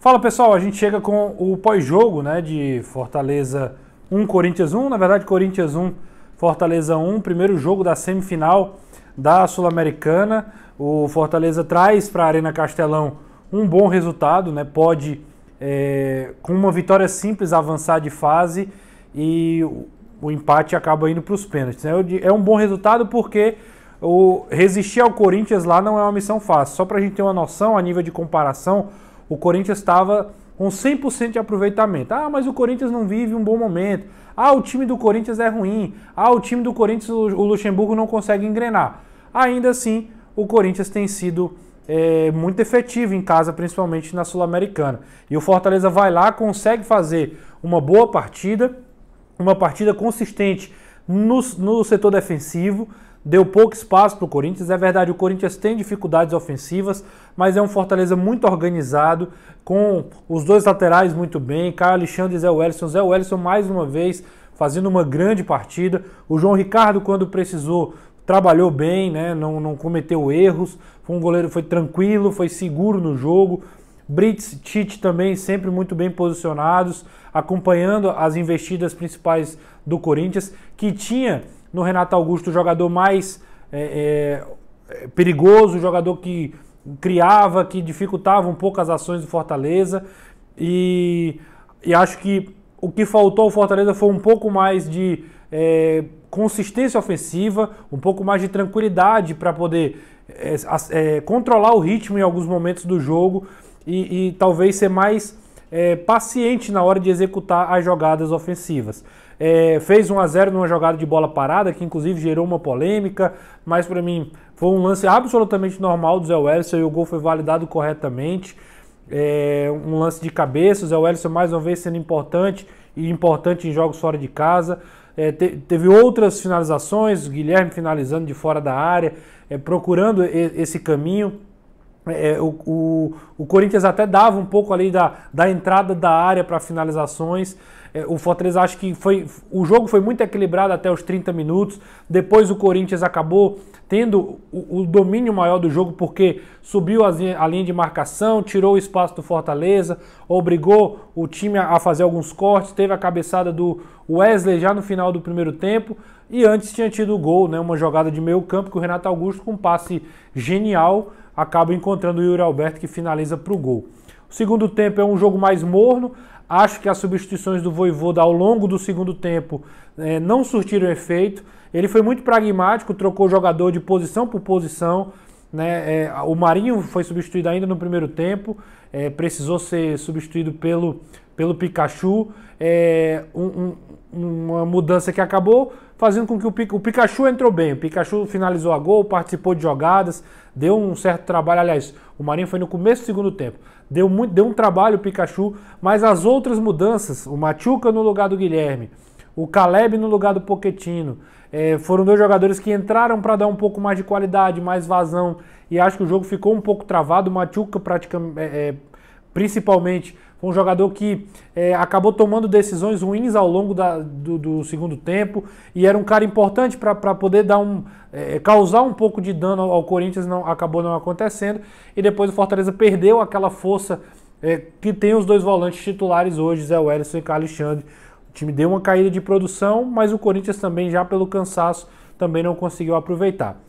Fala pessoal, a gente chega com o pós-jogo, né, de Fortaleza 1, Corinthians 1, na verdade Corinthians 1, Fortaleza 1, primeiro jogo da semifinal da Sul-Americana. O Fortaleza traz para a Arena Castelão um bom resultado, né, pode com uma vitória simples avançar de fase e o empate acaba indo para os pênaltis, né? É um bom resultado porque resistir ao Corinthians lá não é uma missão fácil. Só para a gente ter uma noção, a nível de comparação, o Corinthians estava com 100% de aproveitamento. Ah, mas o Corinthians não vive um bom momento. Ah, o time do Corinthians é ruim. Ah, o time do Corinthians, o Luxemburgo não consegue engrenar. Ainda assim, o Corinthians tem sido muito efetivo em casa, principalmente na Sul-Americana. E o Fortaleza vai lá, consegue fazer uma boa partida, uma partida consistente no setor defensivo, deu pouco espaço para o Corinthians. É verdade, o Corinthians tem dificuldades ofensivas, mas é um Fortaleza muito organizado, com os dois laterais muito bem, Caio Alexandre e Zé Wellison. Zé Wellison mais uma vez fazendo uma grande partida. O João Ricardo, quando precisou, trabalhou bem, né? Não cometeu erros, foi um goleiro, foi tranquilo, foi seguro no jogo. Brits, Tite também sempre muito bem posicionados, acompanhando as investidas principais do Corinthians, que tinha no Renato Augusto o jogador mais perigoso, o jogador que criava, que dificultava um pouco as ações do Fortaleza, e acho que o que faltou ao Fortaleza foi um pouco mais de consistência ofensiva, um pouco mais de tranquilidade para poder controlar o ritmo em alguns momentos do jogo e talvez ser mais paciente na hora de executar as jogadas ofensivas. Fez 1-0 numa jogada de bola parada, que inclusive gerou uma polêmica, mas para mim foi um lance absolutamente normal do Zé Wellison e o gol foi validado corretamente. Um lance de cabeça, o Zé Wellison mais uma vez sendo importante em jogos fora de casa. Teve outras finalizações, o Guilherme finalizando de fora da área, procurando esse caminho. O Corinthians até dava um pouco ali da entrada da área para finalizações. O Fortaleza, acho que o jogo foi muito equilibrado até os 30 minutos. Depois o Corinthians acabou tendo o domínio maior do jogo, porque subiu a linha de marcação, tirou o espaço do Fortaleza, obrigou o time a fazer alguns cortes. Teve a cabeçada do Wesley já no final do primeiro tempo, e antes tinha tido o gol, né, uma jogada de meio campo que o Renato Augusto, com um passe genial, acaba encontrando o Yuri Alberto, que finaliza para o gol. O segundo tempo é um jogo mais morno. Acho que as substituições do Vojvoda ao longo do segundo tempo não surtiram efeito. Ele foi muito pragmático, trocou o jogador de posição por posição, né? O Marinho foi substituído ainda no primeiro tempo, precisou ser substituído pelo Pikachu. Uma mudança que acabou fazendo com que o Pikachu entrou bem. O Pikachu finalizou a gol, participou de jogadas, deu um certo trabalho. Aliás, o Marinho foi no começo do segundo tempo. Deu um trabalho o Pikachu, mas as outras mudanças, o Machuca no lugar do Guilherme, o Caleb no lugar do Pochettino, foram dois jogadores que entraram para dar um pouco mais de qualidade, mais vazão, e acho que o jogo ficou um pouco travado. O Machuca principalmente foi um jogador que acabou tomando decisões ruins ao longo do segundo tempo, e era um cara importante para poder causar um pouco de dano ao Corinthians. Acabou não acontecendo, e depois o Fortaleza perdeu aquela força que tem os dois volantes titulares hoje, Zé Wellison e Caio Alexandre. O time deu uma caída de produção, mas o Corinthians também, já pelo cansaço, também não conseguiu aproveitar.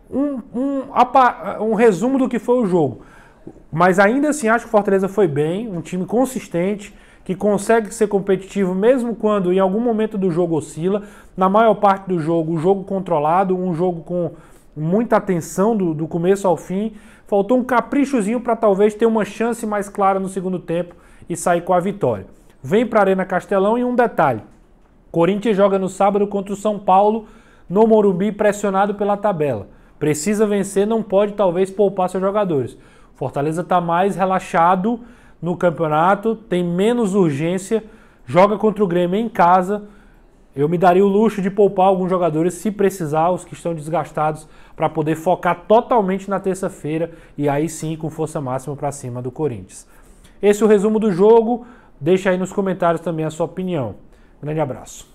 Um resumo do que foi o jogo. Mas ainda assim acho que o Fortaleza foi bem, um time consistente, que consegue ser competitivo mesmo quando em algum momento do jogo oscila. Na maior parte do jogo, o jogo controlado, um jogo com muita atenção do começo ao fim. Faltou um caprichozinho para talvez ter uma chance mais clara no segundo tempo e sair com a vitória. Vem para a Arena Castelão, e um detalhe: Corinthians joga no sábado contra o São Paulo no Morumbi, pressionado pela tabela. Precisa vencer, não pode talvez poupar seus jogadores. Fortaleza está mais relaxado no campeonato, tem menos urgência, joga contra o Grêmio em casa. Eu me daria o luxo de poupar alguns jogadores, se precisar, os que estão desgastados, para poder focar totalmente na terça-feira e aí sim com força máxima para cima do Corinthians. Esse é o resumo do jogo. Deixa aí nos comentários também a sua opinião. Grande abraço.